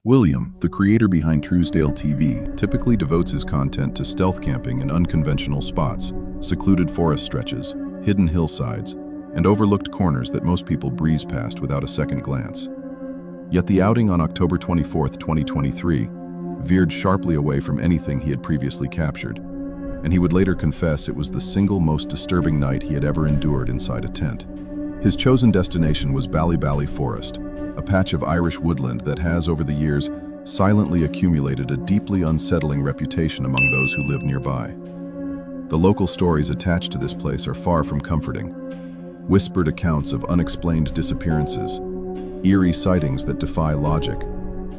William, the creator behind Truesdale TV, typically devotes his content to stealth camping in unconventional spots, secluded forest stretches, hidden hillsides, and overlooked corners that most people breeze past without a second glance. Yet the outing on October 24, 2023, veered sharply away from anything he had previously captured, and he would later confess it was the single most disturbing night he had ever endured inside a tent. His chosen destination was Ballybally Forest, a patch of Irish woodland that has, over the years, silently accumulated a deeply unsettling reputation among those who live nearby. The local stories attached to this place are far from comforting. Whispered accounts of unexplained disappearances, eerie sightings that defy logic,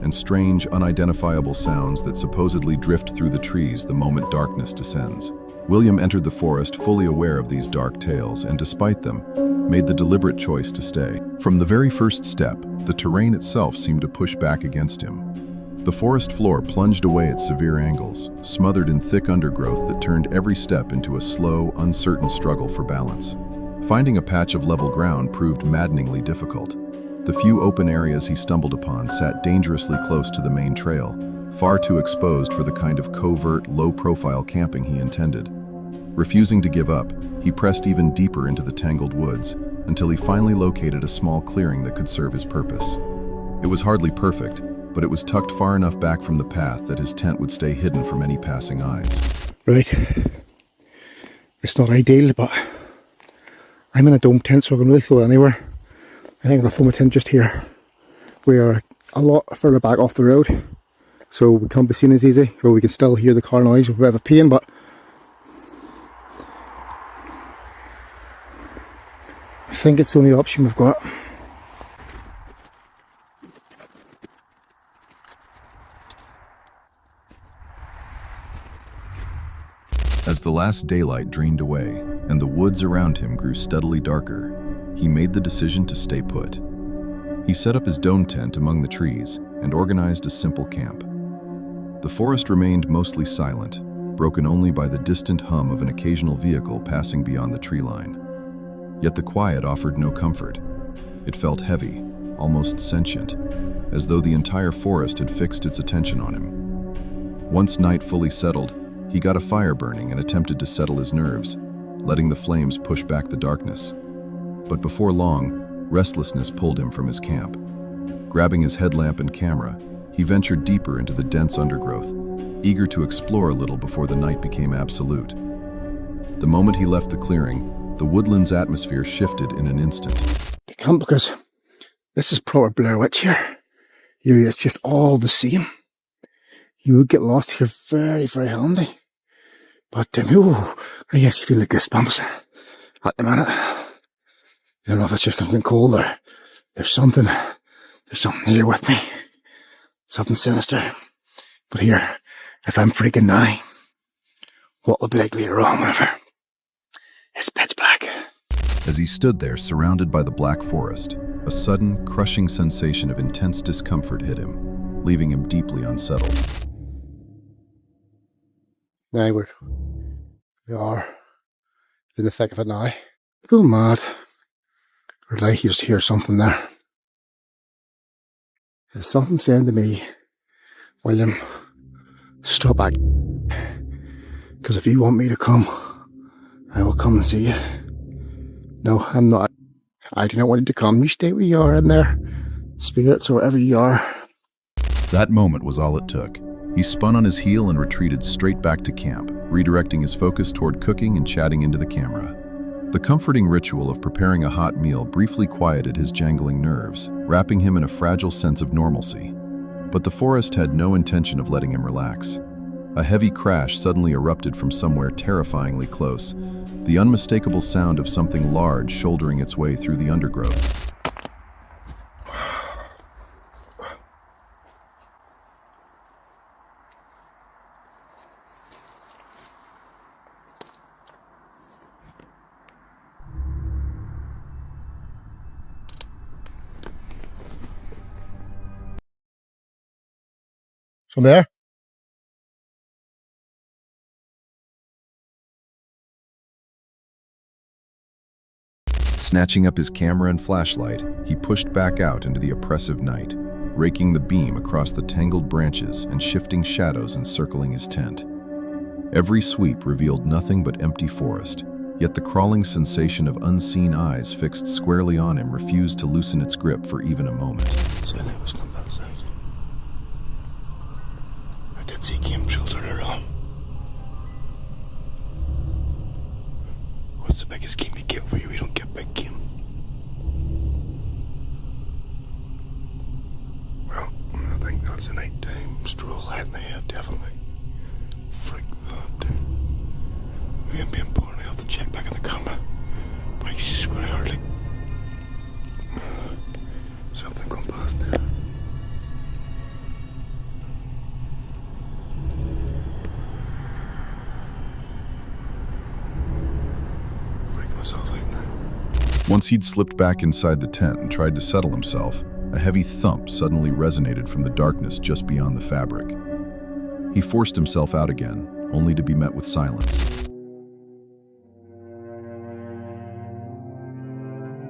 and strange, unidentifiable sounds that supposedly drift through the trees the moment darkness descends. William entered the forest fully aware of these dark tales and, despite them, made the deliberate choice to stay. From the very first step, the terrain itself seemed to push back against him. The forest floor plunged away at severe angles, smothered in thick undergrowth that turned every step into a slow, uncertain struggle for balance. Finding a patch of level ground proved maddeningly difficult. The few open areas he stumbled upon sat dangerously close to the main trail, far too exposed for the kind of covert, low-profile camping he intended. Refusing to give up, he pressed even deeper into the tangled woods until he finally located a small clearing that could serve his purpose. It was hardly perfect, but it was tucked far enough back from the path that his tent would stay hidden from any passing eyes. Right. It's not ideal, but I'm in a dome tent, so I can really throw it anywhere. I think I'll throw my tent just here. We are a lot further back off the road, so we can't be seen as easy, but we can still hear the car noise with a bit of a pain, but I think it's the only option we've got. As the last daylight drained away and the woods around him grew steadily darker, he made the decision to stay put. He set up his dome tent among the trees and organized a simple camp. The forest remained mostly silent, broken only by the distant hum of an occasional vehicle passing beyond the tree line. Yet the quiet offered no comfort. It felt heavy, almost sentient, as though the entire forest had fixed its attention on him. Once night fully settled, he got a fire burning and attempted to settle his nerves, letting the flames push back the darkness. But before long, restlessness pulled him from his camp. Grabbing his headlamp and camera, he ventured deeper into the dense undergrowth, eager to explore a little before the night became absolute. The moment he left the clearing, the woodland's atmosphere shifted in an instant. I can't, because this is proper Blair Witch here. It's just all the same. You would get lost here very, very handy. But, I guess you feel the goosebumps at the minute. I don't know if it's just something cold or there's something here with me. Something sinister. But here, if I'm freaking now, what will be like later on whenever it's pitch black? As he stood there surrounded by the black forest, a sudden, crushing sensation of intense discomfort hit him, leaving him deeply unsettled. Now we are in the thick of it now. Go mad. Or did I just hear something there? There's something saying to me, William, stop acting. Because if you want me to come, I will come and see you. No, I'm not. I do not want you to come. You stay where you are in there. Spirits or wherever you are. That moment was all it took. He spun on his heel and retreated straight back to camp, redirecting his focus toward cooking and chatting into the camera. The comforting ritual of preparing a hot meal briefly quieted his jangling nerves, wrapping him in a fragile sense of normalcy. But the forest had no intention of letting him relax. A heavy crash suddenly erupted from somewhere terrifyingly close, the unmistakable sound of something large shouldering its way through the undergrowth. From there? Snatching up his camera and flashlight, he pushed back out into the oppressive night, raking the beam across the tangled branches and shifting shadows encircling his tent. Every sweep revealed nothing but empty forest, yet the crawling sensation of unseen eyes fixed squarely on him refused to loosen its grip for even a moment. I did see game trails earlier on. What's the biggest game you get where you don't get big game? Well, I think that's a nighttime stroll head in the head, definitely. Freak that. Me and being born, I'll have to check back in the camera. But I swear I heard like something going past there. Freaking myself out now. Once he'd slipped back inside the tent and tried to settle himself, a heavy thump suddenly resonated from the darkness just beyond the fabric. He forced himself out again, only to be met with silence.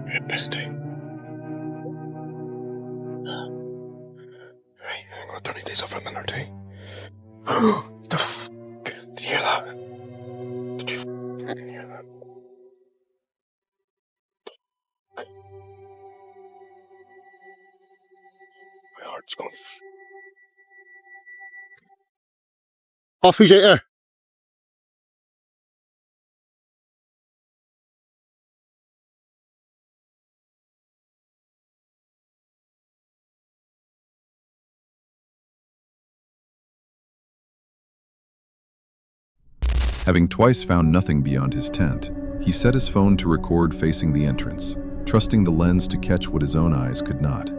Yeah, bestie. Right, I'm gonna turn these days off for a minute or two. The f***? Did you hear that? Did you f***ing hear that? My heart's going. Off, who's out there? Having twice found nothing beyond his tent, he set his phone to record facing the entrance, trusting the lens to catch what his own eyes could not.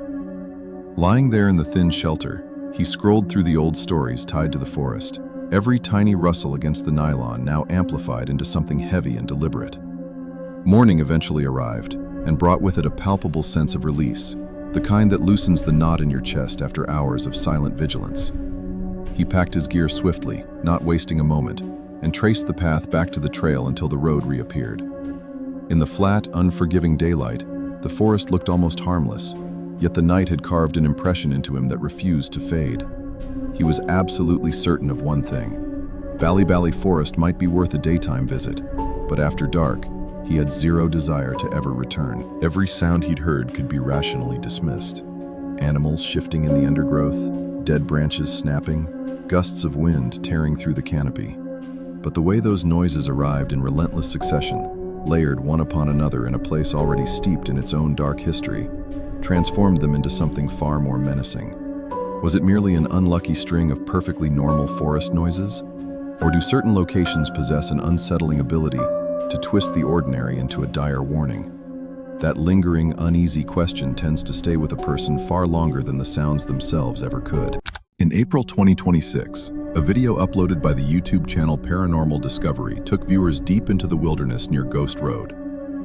Lying there in the thin shelter, he scrolled through the old stories tied to the forest, every tiny rustle against the nylon now amplified into something heavy and deliberate. Morning eventually arrived, and brought with it a palpable sense of release, the kind that loosens the knot in your chest after hours of silent vigilance. He packed his gear swiftly, not wasting a moment, and traced the path back to the trail until the road reappeared. In the flat, unforgiving daylight, the forest looked almost harmless, yet the night had carved an impression into him that refused to fade. He was absolutely certain of one thing. Bali Bali Forest might be worth a daytime visit, but after dark, he had zero desire to ever return. Every sound he'd heard could be rationally dismissed. Animals shifting in the undergrowth, dead branches snapping, gusts of wind tearing through the canopy. But the way those noises arrived in relentless succession, layered one upon another in a place already steeped in its own dark history, transformed them into something far more menacing. Was it merely an unlucky string of perfectly normal forest noises? Or do certain locations possess an unsettling ability to twist the ordinary into a dire warning? That lingering, uneasy question tends to stay with a person far longer than the sounds themselves ever could. In April 2026, a video uploaded by the YouTube channel Paranormal Discovery took viewers deep into the wilderness near Ghost Road,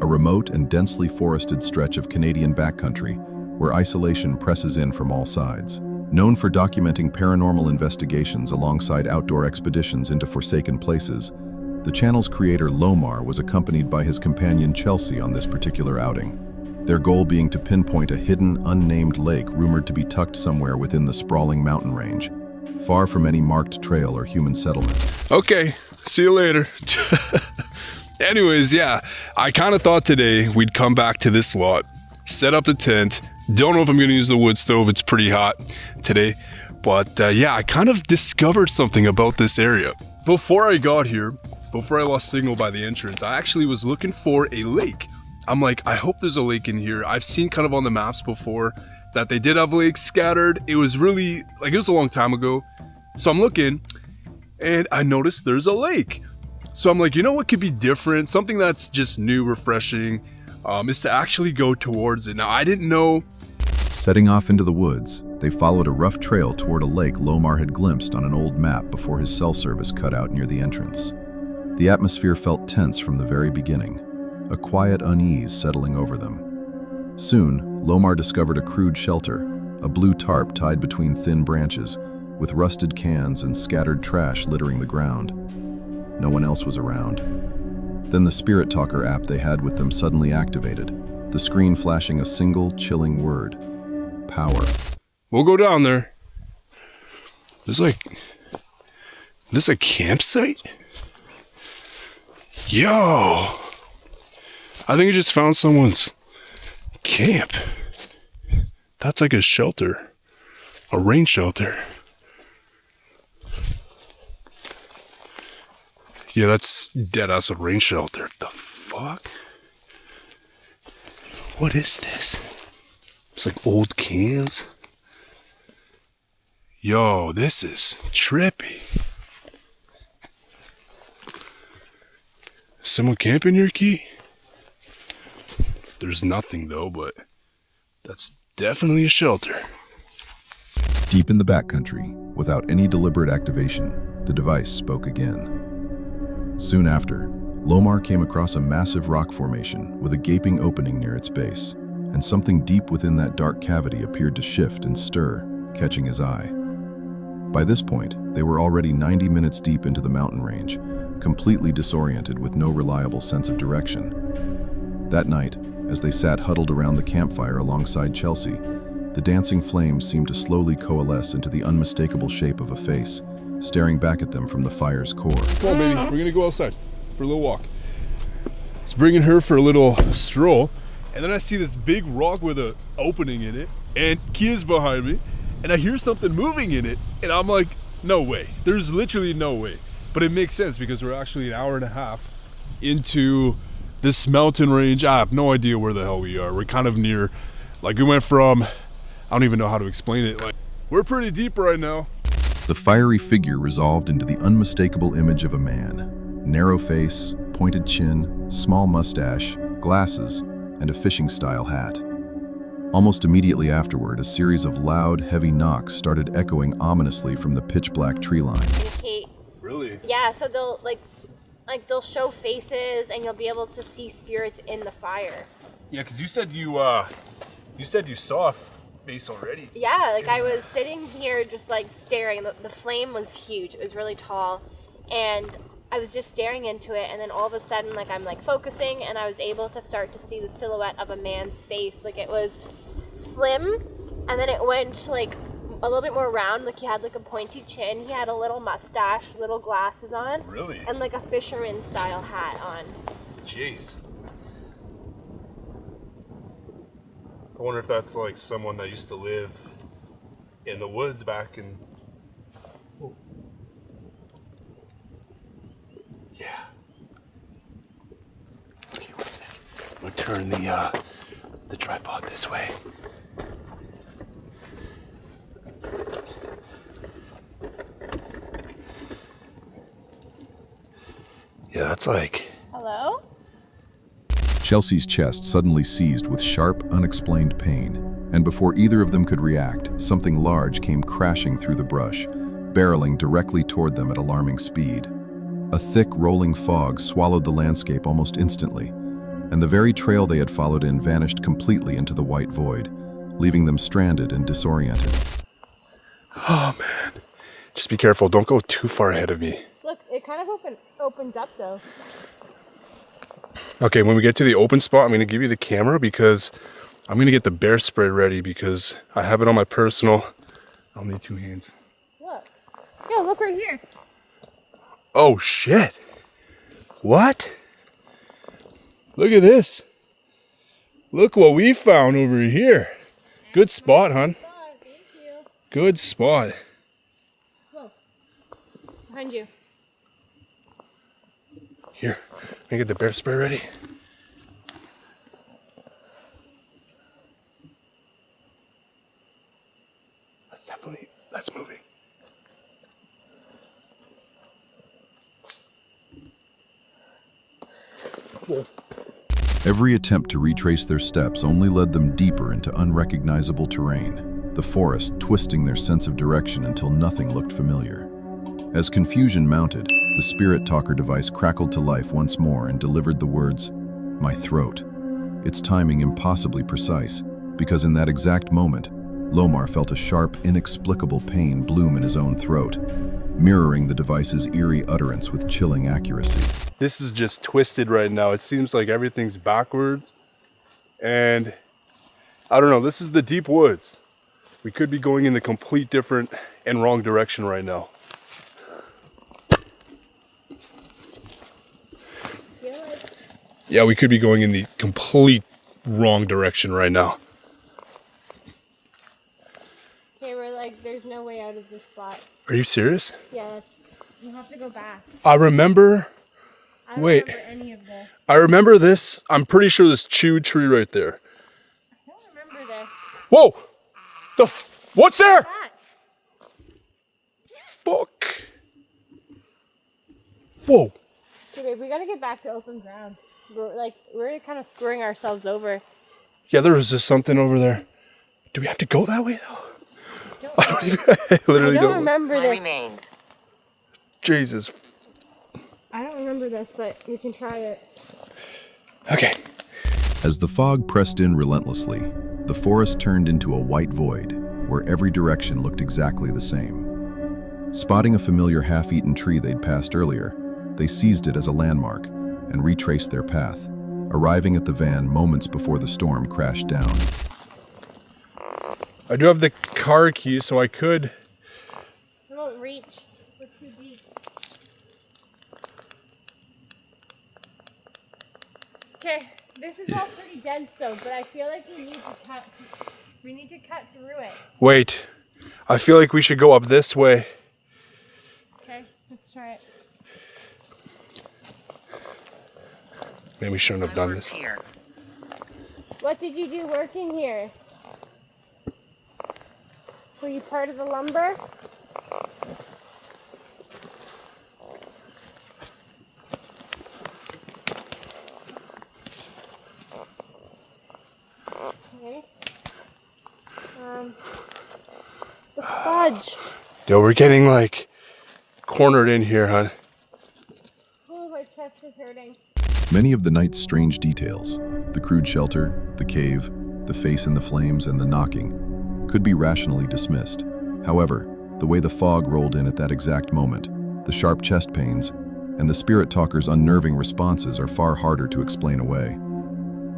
a remote and densely forested stretch of Canadian backcountry where isolation presses in from all sides. Known for documenting paranormal investigations alongside outdoor expeditions into forsaken places, the channel's creator Lomar was accompanied by his companion Chelsea on this particular outing, their goal being to pinpoint a hidden, unnamed lake rumored to be tucked somewhere within the sprawling mountain range, far from any marked trail or human settlement. Okay, see you later. Anyways, yeah, I kind of thought today we'd come back to this lot, set up the tent. Don't know if I'm going to use the wood stove. It's pretty hot today. But yeah, I kind of discovered something about this area. Before I got here, before I lost signal by the entrance, I actually was looking for a lake. I'm like, I hope there's a lake in here. I've seen kind of on the maps before that they did have lakes scattered. It was really, like, it was a long time ago. So I'm looking and I noticed there's a lake. So I'm like, you know what could be different? Something that's just new, refreshing, is to actually go towards it. Now, I didn't know. Setting off into the woods, they followed a rough trail toward a lake Lomar had glimpsed on an old map before his cell service cut out near the entrance. The atmosphere felt tense from the very beginning, a quiet unease settling over them. Soon, Lomar discovered a crude shelter, a blue tarp tied between thin branches, with rusted cans and scattered trash littering the ground. No one else was around. Then the Spirit Talker app they had with them suddenly activated, the screen flashing a single, chilling word: power. We'll go down there. This a campsite? Yo! I think I just found someone's camp. That's like a shelter. A rain shelter. Yeah, that's dead ass a rain shelter. The fuck? What is this? It's like old cans. Yo, this is trippy. Someone camping here, Key? There's nothing though, but that's definitely a shelter. Deep in the backcountry, without any deliberate activation, the device spoke again. Soon after, Lomar came across a massive rock formation with a gaping opening near its base, and something deep within that dark cavity appeared to shift and stir, catching his eye. By this point, they were already 90 minutes deep into the mountain range, completely disoriented with no reliable sense of direction. That night, as they sat huddled around the campfire alongside Chelsea, the dancing flames seemed to slowly coalesce into the unmistakable shape of a face, staring back at them from the fire's core. Come on, baby, we're gonna go outside for a little walk. It's bringing her for a little stroll, and then I see this big rock with an opening in it, and Kia's behind me, and I hear something moving in it, and I'm like, no way. There's literally no way. But it makes sense because we're actually an hour and a half into this mountain range. I have no idea where the hell we are. We're kind of near, like we went from, I don't even know how to explain it. Like, we're pretty deep right now. The fiery figure resolved into the unmistakable image of a man. Narrow face, pointed chin, small mustache, glasses, and a fishing-style hat. Almost immediately afterward, a series of loud, heavy knocks started echoing ominously from the pitch-black tree line. Kate. Really? Yeah, so they'll they'll show faces and you'll be able to see spirits in the fire. Yeah, because you said you saw a face already. Yeah, like I was sitting here just like staring. The flame was huge. It was really tall, and I was just staring into it. And then all of a sudden, like I'm like focusing, and I was able to start to see the silhouette of a man's face. Like it was slim, and then it went like a little bit more round. Like he had like a pointy chin. He had a little mustache, little glasses on. Really? And like a fisherman style hat on. Jeez. I wonder if that's like someone that used to live in the woods back in... Oh. Yeah. Okay, one sec. I'm gonna turn the tripod this way. Yeah, that's like... Hello? Chelsea's chest suddenly seized with sharp, unexplained pain, and before either of them could react, something large came crashing through the brush, barreling directly toward them at alarming speed. A thick, rolling fog swallowed the landscape almost instantly, and the very trail they had followed in vanished completely into the white void, leaving them stranded and disoriented. Oh, man. Just be careful. Don't go too far ahead of me. Look, it kind of opens up though. Okay, when we get to the open spot, I'm going to give you the camera because I'm going to get the bear spray ready because I have it on my personal. I'll need 2 hands. Look. Yo, look right here. Oh, shit. What? Look at this. Look what we found over here. Good spot, hon. Thank you. Good spot. Whoa. Behind you. Here, let me get the bear spray ready. That's moving. Whoa. Every attempt to retrace their steps only led them deeper into unrecognizable terrain, the forest twisting their sense of direction until nothing looked familiar. As confusion mounted, the Spirit Talker device crackled to life once more and delivered the words, "My throat." Its timing impossibly precise, because in that exact moment, Lomar felt a sharp, inexplicable pain bloom in his own throat, mirroring the device's eerie utterance with chilling accuracy. This is just twisted right now. It seems like everything's backwards. And I don't know, this is the deep woods. We could be going in the complete different and wrong direction right now. Yeah, we could be going in the complete wrong direction right now. Okay, we're like, there's no way out of this spot. Are you serious? Yeah, you have to go back. I remember. I don't Wait. remember any of this. I remember this. I'm pretty sure this chewed tree right there. I don't remember this. Whoa! What's there? That. Fuck. Whoa. Okay, babe, we gotta get back to open ground. We're kind of screwing ourselves over. Yeah, there was just something over there. Do we have to go that way though? I literally I don't remember this. Remains. Jesus. I don't remember this, but we can try it. Okay. As the fog pressed in relentlessly, the forest turned into a white void where every direction looked exactly the same. Spotting a familiar half-eaten tree they'd passed earlier, they seized it as a landmark and retraced their path, arriving at the van moments before the storm crashed down. I do have the car key, so I could. It won't reach. We're too deep. Okay, this is all pretty dense, though, but I feel like we need to cut through it. Wait. I feel like we should go up this way. Okay, let's try it. Maybe we shouldn't have done this. Here. What did you do working here? Were you part of the lumber? Okay. The fudge. Yo, we're getting like cornered in here, hon. Oh, my chest is hurting. Many of the night's strange details, the crude shelter, the cave, the face in the flames, and the knocking, could be rationally dismissed. However, the way the fog rolled in at that exact moment, the sharp chest pains, and the spirit talker's unnerving responses are far harder to explain away.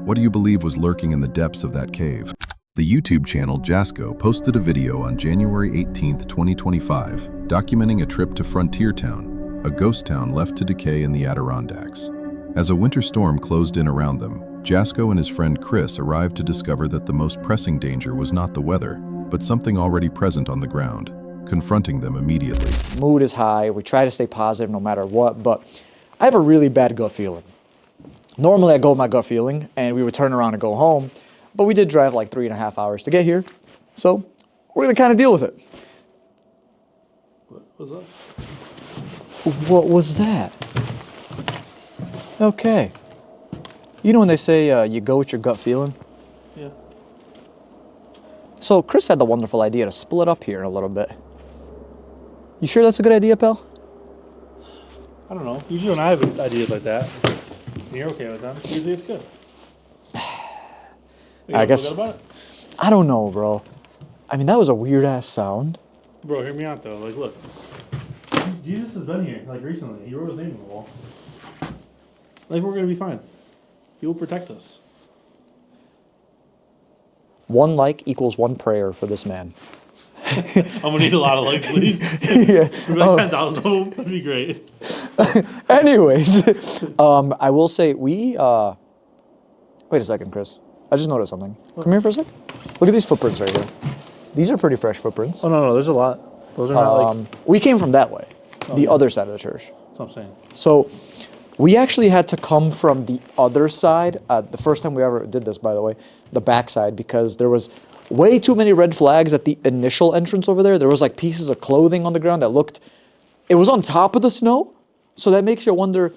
What do you believe was lurking in the depths of that cave? The YouTube channel Jasko posted a video on January 18, 2025, documenting a trip to Frontier Town, a ghost town left to decay in the Adirondacks. As a winter storm closed in around them, Jasko and his friend Chris arrived to discover that the most pressing danger was not the weather, but something already present on the ground, confronting them immediately. Mood is high. We try to stay positive no matter what, but I have a really bad gut feeling. Normally I go with my gut feeling and we would turn around and go home, but we did drive like 3.5 hours to get here, so we're gonna kind of deal with it. What was that? What was that? Okay. You know when they say you go with your gut feeling? Yeah. So Chris had the wonderful idea to split up here in a little bit. You sure that's a good idea, pal? I don't know. Usually when I have ideas like that, and you're okay with them, usually it's good. I guess. Feel good about it? I don't know, bro. I mean, that was a weird ass sound. Bro, hear me out though. Like, look. Jesus has been here, like, recently. He wrote his name on the wall. Like, we're gonna be fine. He will protect us. 1 like equals 1 prayer for this man. I'm gonna need a lot of likes, please. Yeah. Maybe like 10,000 of them. That'd be great. Anyways, I will say we. Wait a second, Chris. I just noticed something. Come here for a sec. Look at these footprints right here. These are pretty fresh footprints. Oh, no, there's a lot. Those are not like. We came from that way, the other side of the church. That's what I'm saying. So we actually had to come from the other side. The first time we ever did this, by the way, the back side, because there was way too many red flags at the initial entrance over there. There was like pieces of clothing on the ground that looked, it was on top of the snow. So that makes you wonder,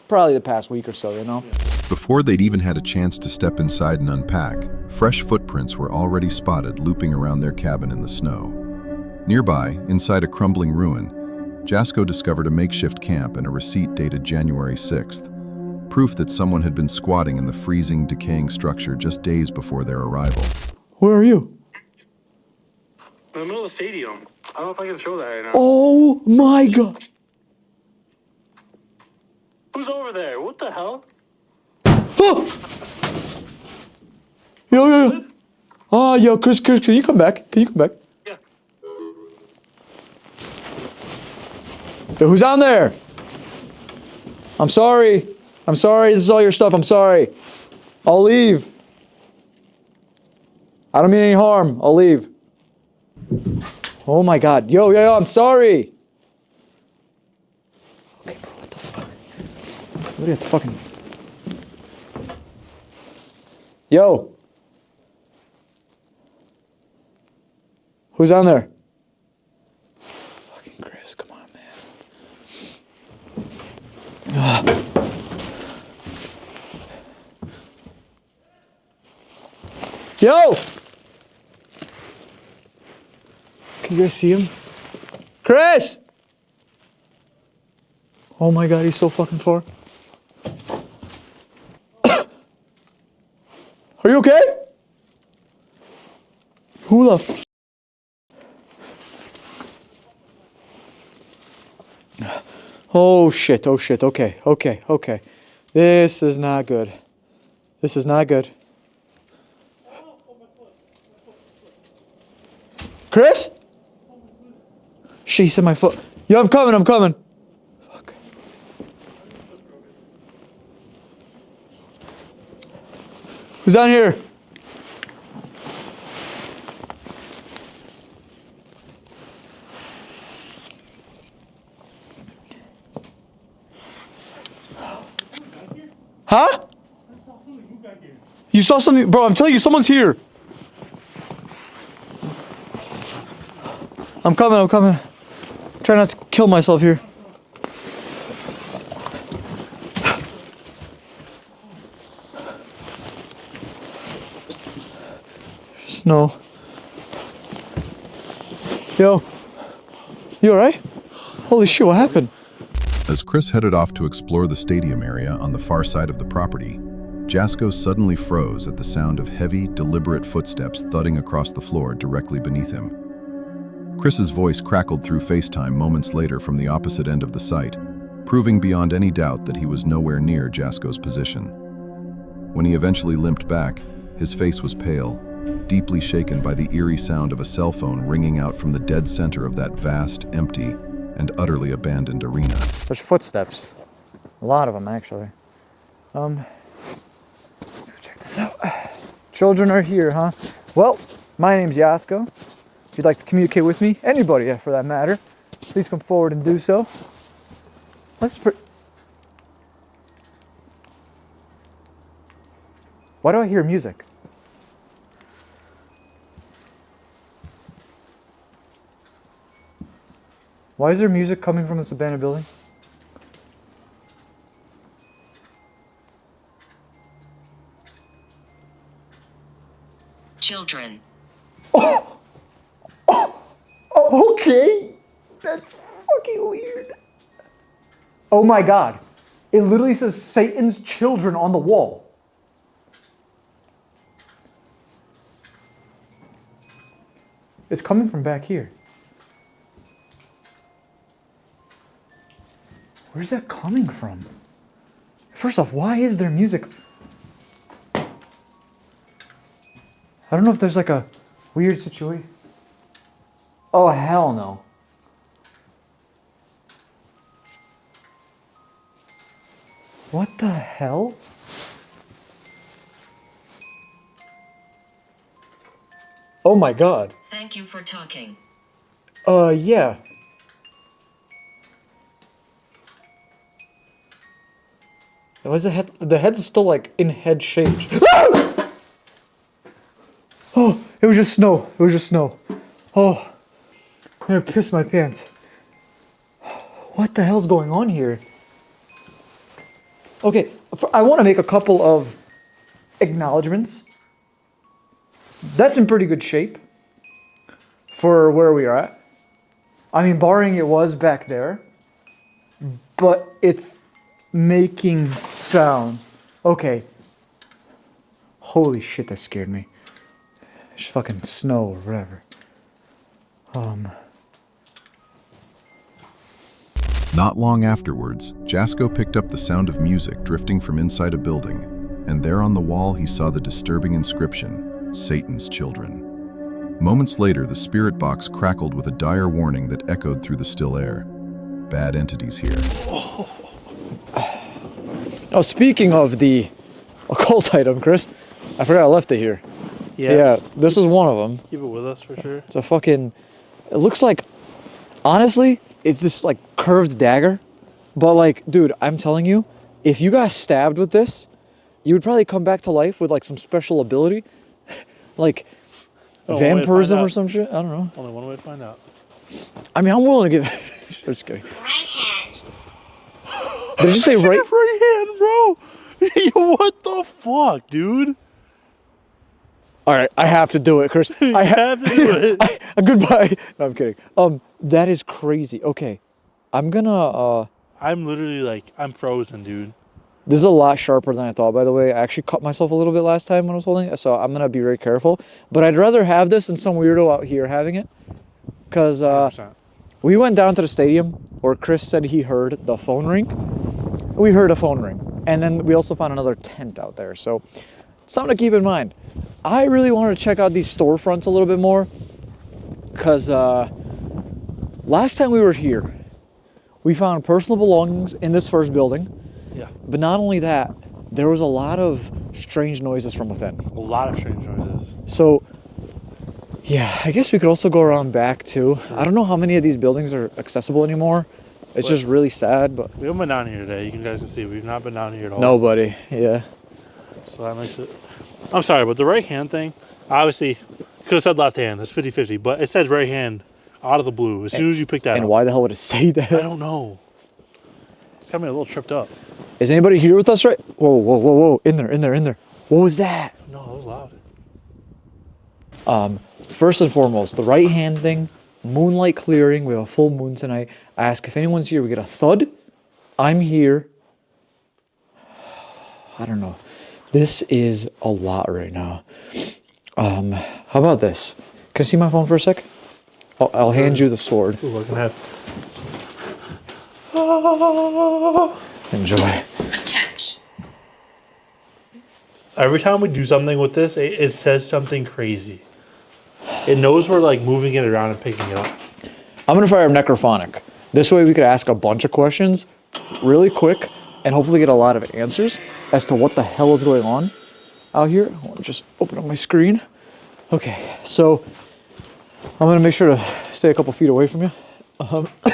probably the past week or so, you know? Before they'd even had a chance to step inside and unpack, fresh footprints were already spotted looping around their cabin in the snow. Nearby, inside a crumbling ruin, Jasko discovered a makeshift camp and a receipt dated January 6th, proof that someone had been squatting in the freezing, decaying structure just days before their arrival. Where are you? In the middle of the stadium. I don't know if I can show that right now. Oh my God. Who's over there? What the hell? Oh! Yo. Oh, yo, Chris, can you come back? Can you come back? Yo, who's down there? I'm sorry. I'm sorry. This is all your stuff. I'm sorry. I'll leave. I don't mean any harm. I'll leave. Oh my God. Yo, I'm sorry. Okay, bro, what the fuck? What do you have to fucking... Yo. Who's on there? Fucking Chris, come on, man. Yo! Can you guys see him? Chris! Oh my God, he's so fucking far. Are you okay? Who the f... Oh shit, okay. This is not good. This is not good. Chris? Shit, he said my foot. Yo, I'm coming. Fuck. Who's down here? Huh? You saw something? Bro, I'm telling you, someone's here. I'm coming. Try not to kill myself here. Snow. Yo. You alright? Holy shit, what happened? As Chris headed off to explore the stadium area on the far side of the property, Jasko suddenly froze at the sound of heavy, deliberate footsteps thudding across the floor directly beneath him. Chris's voice crackled through FaceTime moments later from the opposite end of the site, proving beyond any doubt that he was nowhere near Jasko's position. When he eventually limped back, his face was pale, deeply shaken by the eerie sound of a cell phone ringing out from the dead center of that vast, empty, and utterly abandoned arena. There's footsteps. A lot of them, actually. Let's go check this out. Children are here, huh? Well, my name's Jasko. If you'd like to communicate with me, anybody for that matter, please come forward and do so. Why do I hear music? Why is there music coming from this abandoned building? Children. Okay, that's fucking weird. Oh my God, it literally says Satan's children on the wall. It's coming from back here. Where's that coming from? First off, why is there music? I don't know if there's like a weird situation. Oh, hell no. What the hell? Oh my God. Thank you for talking. Yeah. Was the head? The head's still like in head shape. Oh, it was just snow. Oh, I'm gonna piss my pants. What the hell's going on here? Okay, I want to make a couple of acknowledgements. That's in pretty good shape for where we are at. I mean, barring it was back there, but it's making sound. Okay. Holy shit, that scared me. It's fucking snow or whatever. Not long afterwards, Jasko picked up the sound of music drifting from inside a building, and there on the wall he saw the disturbing inscription, Satan's Children. Moments later, the spirit box crackled with a dire warning that echoed through the still air. bad entities here. Oh, speaking of the occult item, Chris, I forgot I left it here. Yes. Yeah, this is one of them. Keep it with us for sure. It's a fucking. It looks like, honestly, it's this like curved dagger. But like, dude, I'm telling you, if you got stabbed with this, you would probably come back to life with like some special ability, like Oh, one way to vampirism find or out. some shit. I don't know. Only one way to find out. I mean, I'm willing to give. I'm just kidding. Did you say right? Right hand, bro. What the fuck, dude? All right, I have to do it, Chris. I have to do it. Goodbye. No, I'm kidding. That is crazy. Okay, I'm gonna. I'm literally like, I'm frozen, dude. This is a lot sharper than I thought, by the way. I actually cut myself a little bit last time when I was holding it, so I'm going to be very careful. But I'd rather have this than some weirdo out here having it. Because 100%. we went down to the stadium where Chris said he heard the phone ring. We heard a phone ring. And then we also found another tent out there. So something to keep in mind. I really wanted to check out these storefronts a little bit more. Because last time we were here, we found personal belongings in this first building. Yeah. But not only that, there was a lot of strange noises from within. A lot of strange noises. So, yeah, I guess we could also go around back too. I don't know how many of these buildings are accessible anymore. It's just really sad, but We haven't been down here today. You guys can see we've not been down here at all. nobody. Yeah. So that makes it. I'm sorry, but the right hand thing, obviously, could have said left hand. It's 50-50, but it said right hand out of the blue as soon as you pick that And up. why the hell would it say I that? don't know. It's got me a little tripped up. Is anybody here with us right? Whoa, whoa, whoa, whoa. In there. What was that? No, that was loud. First and foremost, the right hand thing, moonlight clearing. We have a full moon tonight. I ask if anyone's here. We get a thud. I'm here. I don't know. This is a lot right now. How about this? Can I see my phone for a sec? I'll hand you the sword. Ooh, I can have. Enjoy. Every time we do something with this, it says something crazy. It knows we're like moving it around and picking it up. I'm gonna fire up Necrophonic. This way we could ask a bunch of questions really quick and hopefully get a lot of answers as to what the hell is going on out here. I'll just open up my screen. Okay, so I'm gonna make sure to stay a couple feet away from you.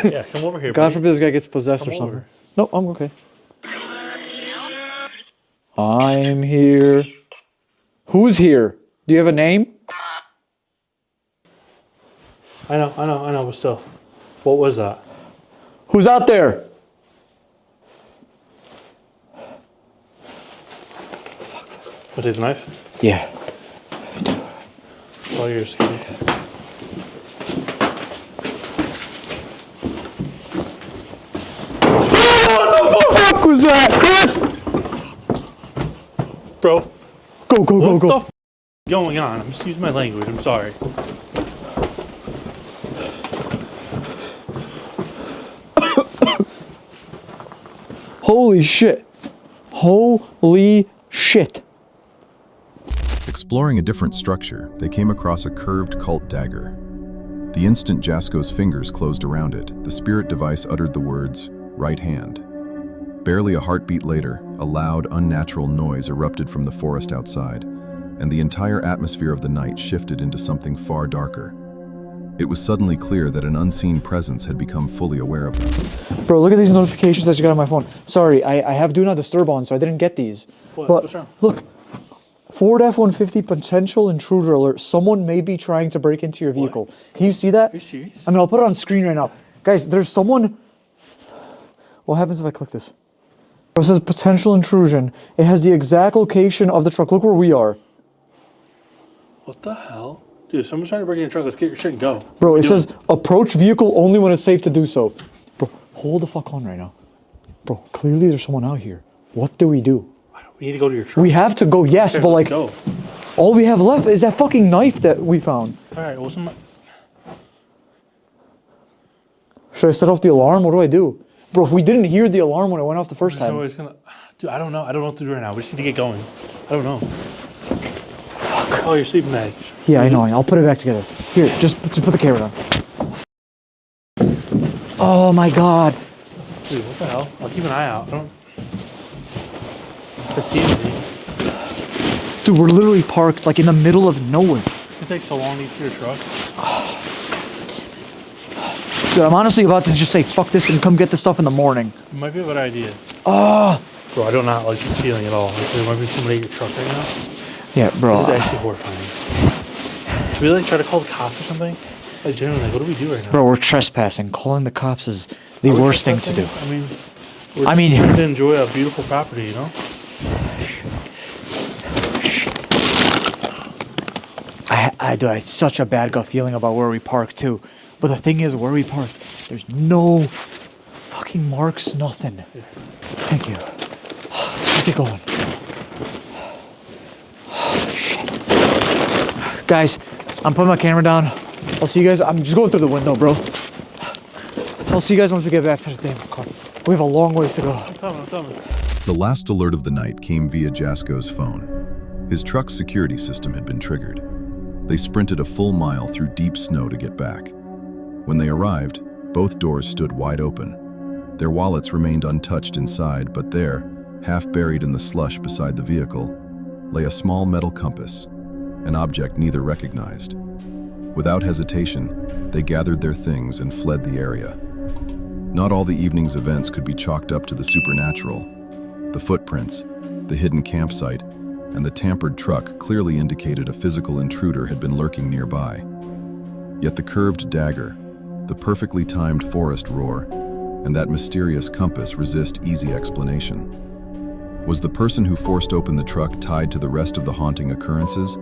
Yeah, come over here. God buddy. forbid this guy gets possessed Come or something. over. No, I'm okay. I'm here. Who's here? Do you have a name? I know, but still. What was that? Who's out there? What is the knife? Yeah. Oh, you're skinny. What was that? Chris! Bro, Go, go, what go, the go. f going on? Excuse my language, I'm sorry. Holy shit. Holy shit. Exploring a different structure, they came across a curved cult dagger. The instant Jasko's fingers closed around it, the spirit device uttered the words, "right hand." Barely a heartbeat later, a loud, unnatural noise erupted from the forest outside, and the entire atmosphere of the night shifted into something far darker. It was suddenly clear that an unseen presence had become fully aware of them. Bro, look at these notifications that you got on my phone. Sorry, I have Do Not Disturb on, so I didn't get these. What? But What's wrong? look, Ford F-150 potential intruder alert. Someone may be trying to break into your vehicle. What? Can you see that? Are you serious? I mean, I'll put it on screen right now. Guys, there's someone... What happens if I click this? It says potential intrusion. It has the exact location of the truck. Look where we are. What the hell? Dude, if someone's trying to break in your truck, let's get your shit and go. Bro, it Dude, says approach vehicle only when it's safe to do so. Bro, hold the fuck on right now. Bro, clearly there's someone out here. What do? we need to go to your truck. We have to go, yes, Okay, but like, let's go. all we have left is that fucking knife that we found. Alright, what's my... Should I set off the alarm? What do I do? Bro, if we didn't hear the alarm when it went off the first There's no time. way it's gonna... Dude, I don't know. I don't know what to do right now. We just need to get going. I don't know. Fuck. Oh, your sleeping bag. Yeah, I know. I'll put it back together. Here, just put the camera on. Oh my god. Dude, what the hell? I'll keep an eye out. I don't... I see anything. Dude, we're literally parked like in the middle of nowhere. It's gonna take so long to get to your truck. Dude, I'm honestly about to just say fuck this and come get this stuff in the morning. It might be a good idea. Ah. Bro, I do not like this feeling at all. Like there might be somebody at your truck right now. Yeah, bro. This is actually horrifying. Should we like try to call the cops or something? Like genuinely, like, what do we do right now? Bro, we're trespassing. Calling the cops is the Are we worst thing to do. trespassing? We're just trying to enjoy a beautiful property, you know? I had such a bad gut feeling about where we parked too. But the thing is, where we parked, there's no fucking marks, nothing. Thank you. Let's get going. Shit. Guys, I'm putting my camera down. I'll see you guys. I'm just going through the window, bro. I'll see you guys once we get back to the damn car. We have a long ways to go. I'm coming. The last alert of the night came via Jasko's phone. His truck's security system had been triggered. They sprinted a full mile through deep snow to get back. When they arrived, both doors stood wide open. Their wallets remained untouched inside, but there, half buried in the slush beside the vehicle, lay a small metal compass, an object neither recognized. Without hesitation, they gathered their things and fled the area. Not all the evening's events could be chalked up to the supernatural. The footprints, the hidden campsite, and the tampered truck clearly indicated a physical intruder had been lurking nearby. Yet the curved dagger, the perfectly timed forest roar, and that mysterious compass resist easy explanation. Was the person who forced open the truck tied to the rest of the haunting occurrences?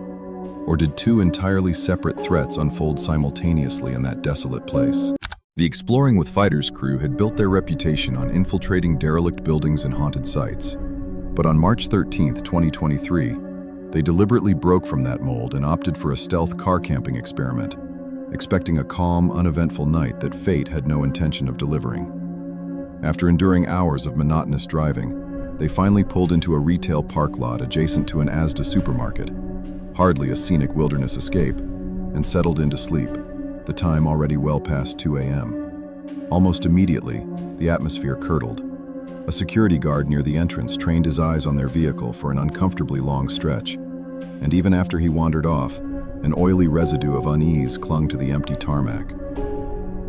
Or did two entirely separate threats unfold simultaneously in that desolate place? The Exploring with Fighters crew had built their reputation on infiltrating derelict buildings and haunted sites. But on March 13th, 2023, they deliberately broke from that mold and opted for a stealth car camping experiment, expecting a calm, uneventful night that fate had no intention of delivering. After enduring hours of monotonous driving, they finally pulled into a retail park lot adjacent to an Asda supermarket, hardly a scenic wilderness escape, and settled into sleep, the time already well past 2 a.m. Almost immediately, the atmosphere curdled. A security guard near the entrance trained his eyes on their vehicle for an uncomfortably long stretch, and even after he wandered off, an oily residue of unease clung to the empty tarmac.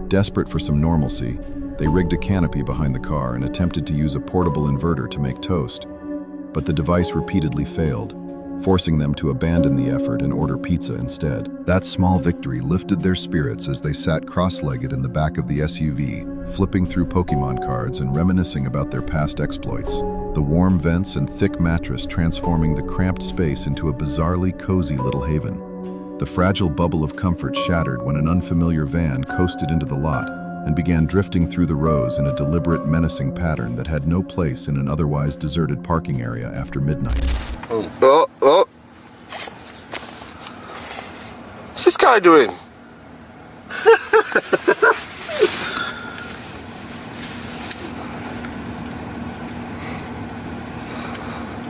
Desperate for some normalcy, they rigged a canopy behind the car and attempted to use a portable inverter to make toast, but the device repeatedly failed, forcing them to abandon the effort and order pizza instead. That small victory lifted their spirits as they sat cross-legged in the back of the SUV, flipping through Pokemon cards and reminiscing about their past exploits. The warm vents and thick mattress transforming the cramped space into a bizarrely cozy little haven. The fragile bubble of comfort shattered when an unfamiliar van coasted into the lot and began drifting through the rows in a deliberate, menacing pattern that had no place in an otherwise deserted parking area after midnight. Oh. What's this guy doing?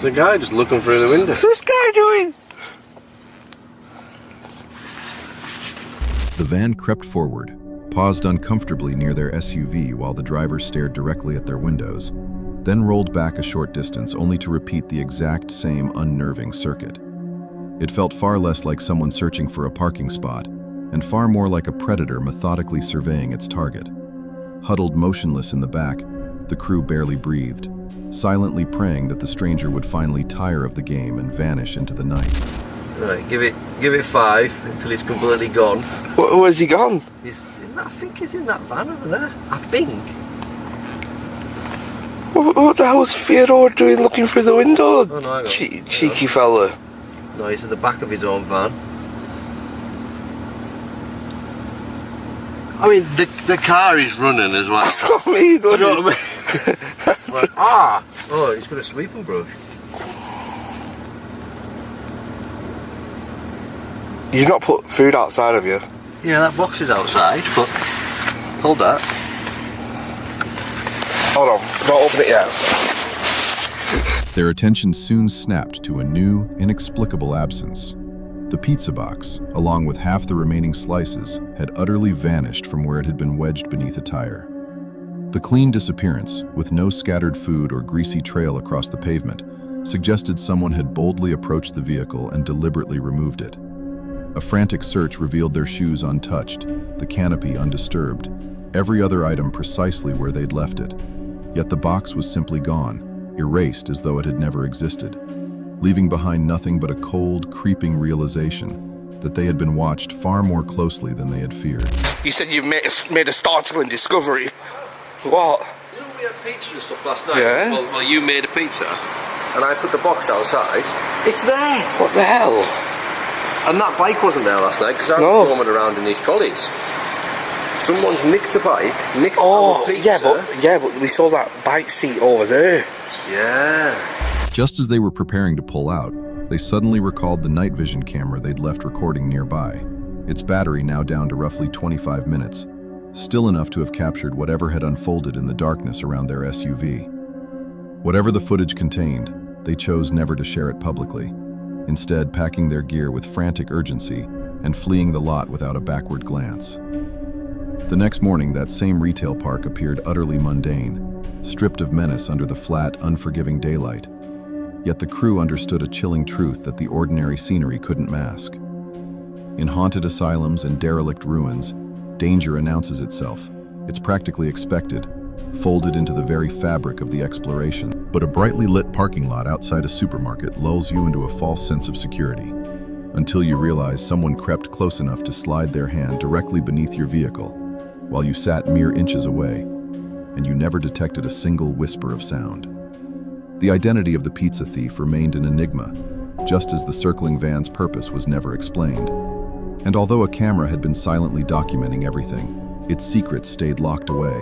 The guy just looking through the window. What's this guy doing? The van crept forward, paused uncomfortably near their SUV while the driver stared directly at their windows, then rolled back a short distance only to repeat the exact same unnerving circuit. It felt far less like someone searching for a parking spot, and far more like a predator methodically surveying its target. Huddled motionless in the back, the crew barely breathed, silently praying that the stranger would finally tire of the game and vanish into the night. Right, give it 5 until he's completely gone. Where's he gone? I think he's in that van over there. I think. What the hell's Theodore doing looking through the window? Oh, no, cheeky fella. No, he's in the back of his own van. I mean, the car is running as well. That's not me, do you know what I mean? Right. Oh, he's got a sweeping brush. You've not put food outside, have you? Yeah, that box is outside, but hold that. Hold on, not open it yet. Their attention soon snapped to a new, inexplicable absence. The pizza box, along with half the remaining slices, had utterly vanished from where it had been wedged beneath a tire. The clean disappearance, with no scattered food or greasy trail across the pavement, suggested someone had boldly approached the vehicle and deliberately removed it. A frantic search revealed their shoes untouched, the canopy undisturbed, every other item precisely where they'd left it. Yet the box was simply gone, erased as though it had never existed, leaving behind nothing but a cold, creeping realization that they had been watched far more closely than they had feared. You said you've made a startling discovery. What? You know we had pizza and stuff last night? Yeah. Well, you made a pizza, and I put the box outside. It's there! What the hell? And that bike wasn't there last night, because I was roaming around in these trolleys. Someone's nicked a bike, nicked our pizza. Yeah, but we saw that bike seat over there. Yeah. Just as they were preparing to pull out, they suddenly recalled the night vision camera they'd left recording nearby, its battery now down to roughly 25 minutes, still enough to have captured whatever had unfolded in the darkness around their SUV. Whatever the footage contained, they chose never to share it publicly, instead packing their gear with frantic urgency and fleeing the lot without a backward glance. The next morning, that same retail park appeared utterly mundane, stripped of menace under the flat, unforgiving daylight. Yet the crew understood a chilling truth that the ordinary scenery couldn't mask. In haunted asylums and derelict ruins, danger announces itself. It's practically expected, folded into the very fabric of the exploration. But a brightly lit parking lot outside a supermarket lulls you into a false sense of security, until you realize someone crept close enough to slide their hand directly beneath your vehicle, while you sat mere inches away, and you never detected a single whisper of sound. The identity of the pizza thief remained an enigma, just as the circling van's purpose was never explained. And although a camera had been silently documenting everything, its secrets stayed locked away,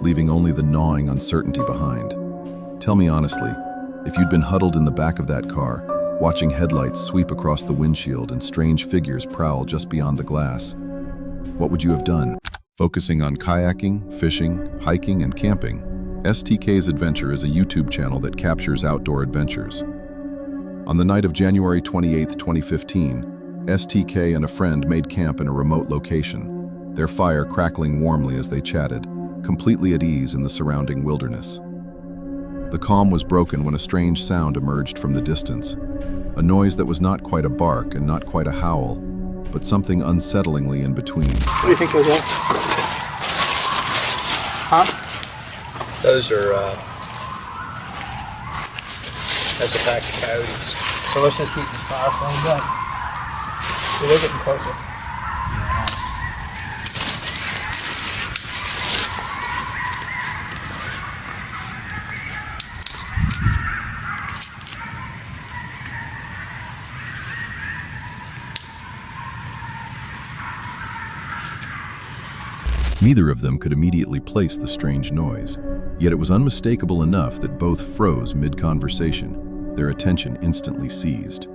leaving only the gnawing uncertainty behind. Tell me honestly, if you'd been huddled in the back of that car, watching headlights sweep across the windshield and strange figures prowl just beyond the glass, what would you have done? Focusing on kayaking, fishing, hiking, and camping, STK's Adventure is a YouTube channel that captures outdoor adventures. On the night of January 28, 2015, STK and a friend made camp in a remote location, their fire crackling warmly as they chatted, completely at ease in the surrounding wilderness. The calm was broken when a strange sound emerged from the distance, a noise that was not quite a bark and not quite a howl, but something unsettlingly in between. What do you think those are? Huh? Those are, that's a pack of coyotes. So let's just keep this fire flamed up. See, they're getting closer. Neither of them could immediately place the strange noise, yet it was unmistakable enough that both froze mid-conversation, their attention instantly seized.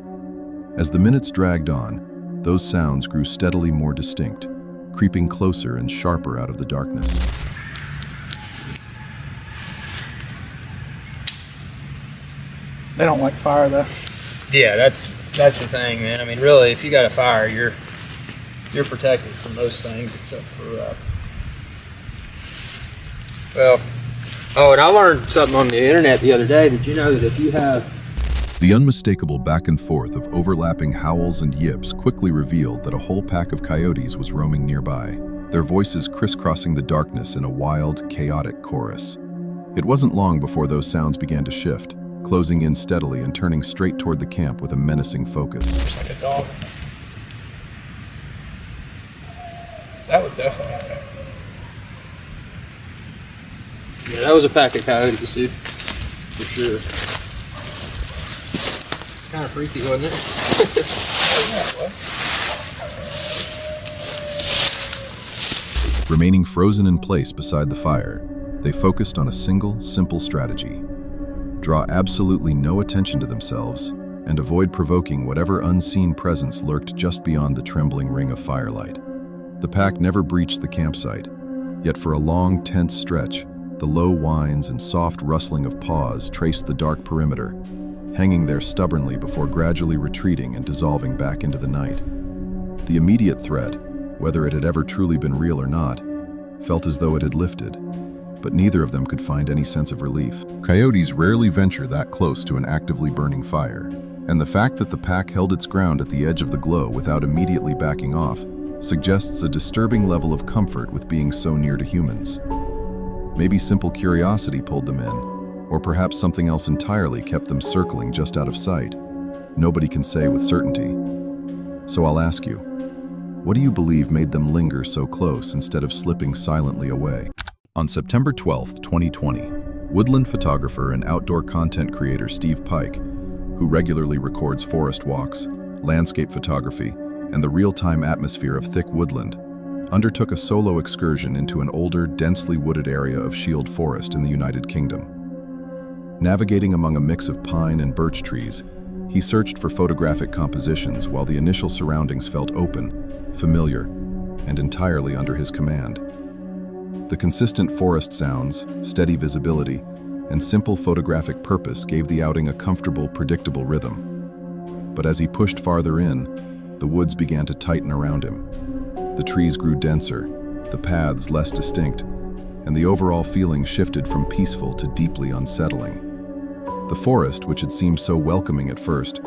As the minutes dragged on, those sounds grew steadily more distinct, creeping closer and sharper out of the darkness. They don't like fire though. Yeah, that's the thing, man. I mean, really, if you got a fire, you're protected from most things except for, well, oh, and I learned something on the internet the other day. Did you know that if you have... The unmistakable back and forth of overlapping howls and yips quickly revealed that a whole pack of coyotes was roaming nearby, their voices crisscrossing the darkness in a wild, chaotic chorus. It wasn't long before those sounds began to shift, closing in steadily and turning straight toward the camp with a menacing focus. Just like a dog. That was definitely okay. Yeah, that was a pack of coyotes, dude. For sure. It's kind of freaky, wasn't it? Remaining frozen in place beside the fire, they focused on a single, simple strategy. Draw absolutely no attention to themselves and avoid provoking whatever unseen presence lurked just beyond the trembling ring of firelight. The pack never breached the campsite, yet for a long, tense stretch, the low whines and soft rustling of paws traced the dark perimeter, hanging there stubbornly before gradually retreating and dissolving back into the night. The immediate threat, whether it had ever truly been real or not, felt as though it had lifted, but neither of them could find any sense of relief. Coyotes rarely venture that close to an actively burning fire, and the fact that the pack held its ground at the edge of the glow without immediately backing off suggests a disturbing level of comfort with being so near to humans. Maybe simple curiosity pulled them in, or perhaps something else entirely kept them circling just out of sight. Nobody can say with certainty. So I'll ask you, what do you believe made them linger so close instead of slipping silently away? On September 12, 2020, woodland photographer and outdoor content creator Steve Pike, who regularly records forest walks, landscape photography, and the real-time atmosphere of thick woodland, undertook a solo excursion into an older, densely wooded area of Shield Forest in the United Kingdom. Navigating among a mix of pine and birch trees, he searched for photographic compositions while the initial surroundings felt open, familiar, and entirely under his command. The consistent forest sounds, steady visibility, and simple photographic purpose gave the outing a comfortable, predictable rhythm. But as he pushed farther in, the woods began to tighten around him. The trees grew denser, the paths less distinct, and the overall feeling shifted from peaceful to deeply unsettling. The forest, which had seemed so welcoming at first,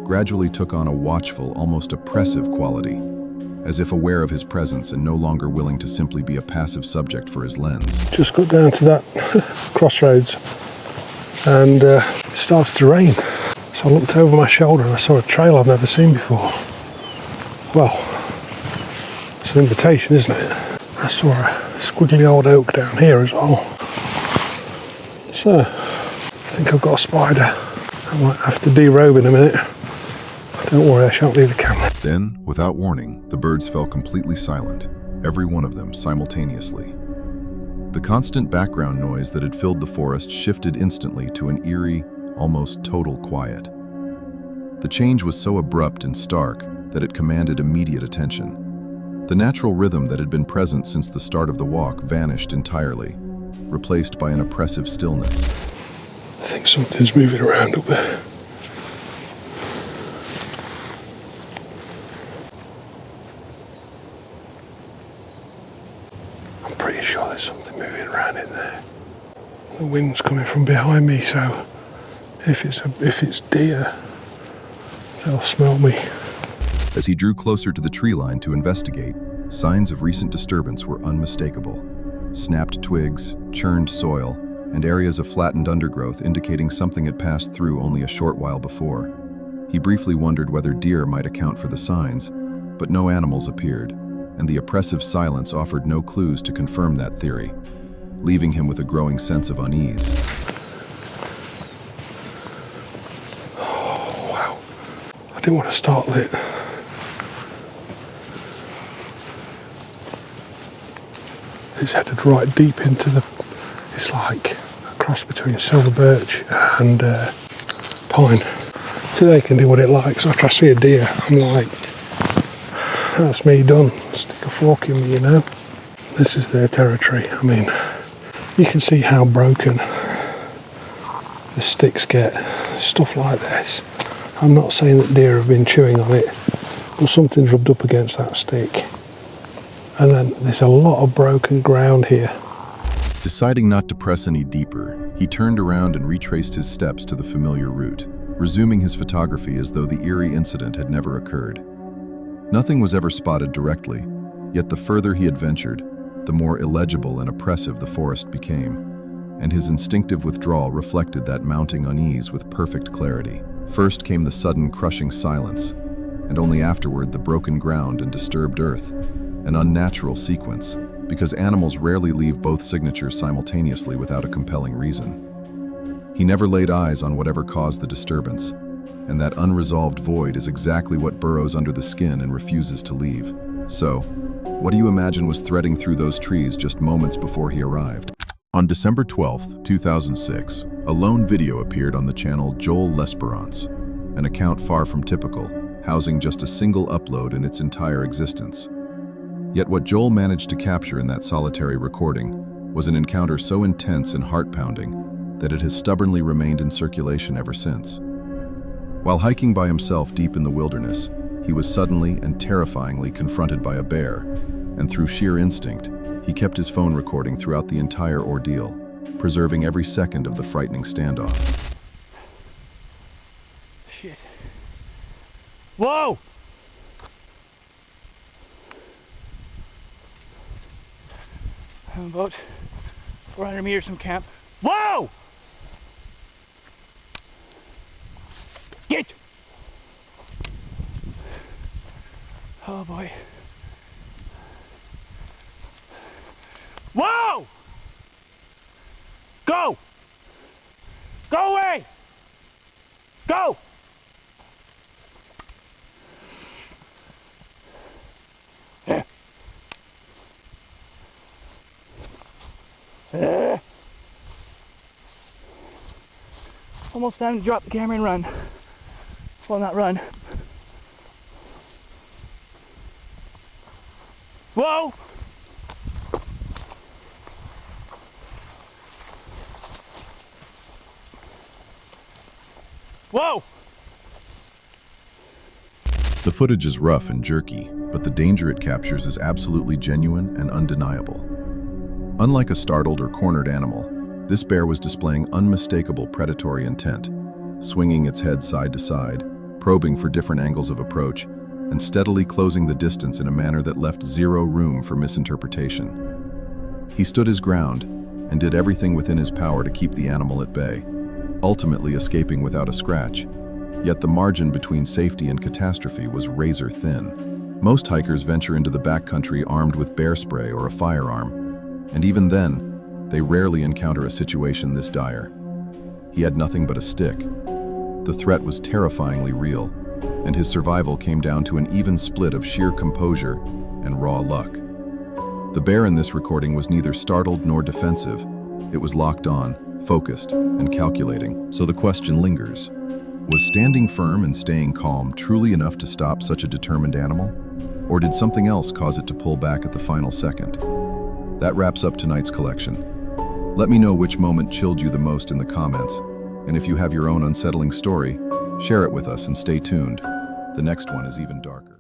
gradually took on a watchful, almost oppressive quality, as if aware of his presence and no longer willing to simply be a passive subject for his lens. Just got down to that crossroads and it started to rain. So I looked over my shoulder and I saw a trail I've never seen before. Well, it's an invitation, isn't it? I saw a squiggly old oak down here as well. So, I think I've got a spider. I might have to derobe in a minute. Don't worry, I shan't leave the camera. Then, without warning, the birds fell completely silent, every one of them simultaneously. The constant background noise that had filled the forest shifted instantly to an eerie, almost total quiet. The change was so abrupt and stark that it commanded immediate attention. The natural rhythm that had been present since the start of the walk vanished entirely, replaced by an oppressive stillness. I think something's moving around up there. I'm pretty sure there's something moving around in there. The wind's coming from behind me, so if it's deer, they'll smell me. As he drew closer to the tree line to investigate, signs of recent disturbance were unmistakable. Snapped twigs, churned soil, and areas of flattened undergrowth indicating something had passed through only a short while before. He briefly wondered whether deer might account for the signs, but no animals appeared, and the oppressive silence offered no clues to confirm that theory, leaving him with a growing sense of unease. Oh, wow. I didn't want to start lit. It's headed right deep into the... It's like a cross between silver birch and pine. Today can do what it likes. After I see a deer, I'm like, that's me done. Stick a fork in me, you know. This is their territory. I mean, you can see how broken the sticks get. Stuff like this. I'm not saying that deer have been chewing on it, but something's rubbed up against that stick. And then there's a lot of broken ground here. Deciding not to press any deeper, he turned around and retraced his steps to the familiar route, resuming his photography as though the eerie incident had never occurred. Nothing was ever spotted directly, yet the further he had ventured, the more illegible and oppressive the forest became, and his instinctive withdrawal reflected that mounting unease with perfect clarity. First came the sudden crushing silence, and only afterward the broken ground and disturbed earth, an unnatural sequence, because animals rarely leave both signatures simultaneously without a compelling reason. He never laid eyes on whatever caused the disturbance, and that unresolved void is exactly what burrows under the skin and refuses to leave. So, what do you imagine was threading through those trees just moments before he arrived? On December 12, 2006, a lone video appeared on the channel Joel L'Esperance, an account far from typical, housing just a single upload in its entire existence. Yet what Joel managed to capture in that solitary recording was an encounter so intense and heart-pounding that it has stubbornly remained in circulation ever since. While hiking by himself deep in the wilderness, he was suddenly and terrifyingly confronted by a bear, and through sheer instinct, He kept his phone recording throughout the entire ordeal, preserving every second of the frightening standoff. Shit. Whoa! I'm about 400 meters from camp. Whoa! Get! Oh boy. Whoa! Go! Go away! Go! Almost time to drop the camera and run. Well, not run. Whoa! Whoa! The footage is rough and jerky, but the danger it captures is absolutely genuine and undeniable. Unlike a startled or cornered animal, this bear was displaying unmistakable predatory intent, swinging its head side to side, probing for different angles of approach, and steadily closing the distance in a manner that left zero room for misinterpretation. He stood his ground and did everything within his power to keep the animal at bay, ultimately escaping without a scratch. Yet the margin between safety and catastrophe was razor thin. Most hikers venture into the backcountry armed with bear spray or a firearm, and even then, they rarely encounter a situation this dire. He had nothing but a stick. The threat was terrifyingly real, and his survival came down to an even split of sheer composure and raw luck. The bear in this recording was neither startled nor defensive. It was locked on, focused, and calculating. So the question lingers. Was standing firm and staying calm truly enough to stop such a determined animal? Or did something else cause it to pull back at the final second? That wraps up tonight's collection. Let me know which moment chilled you the most in the comments, and if you have your own unsettling story, share it with us and stay tuned. The next one is even darker.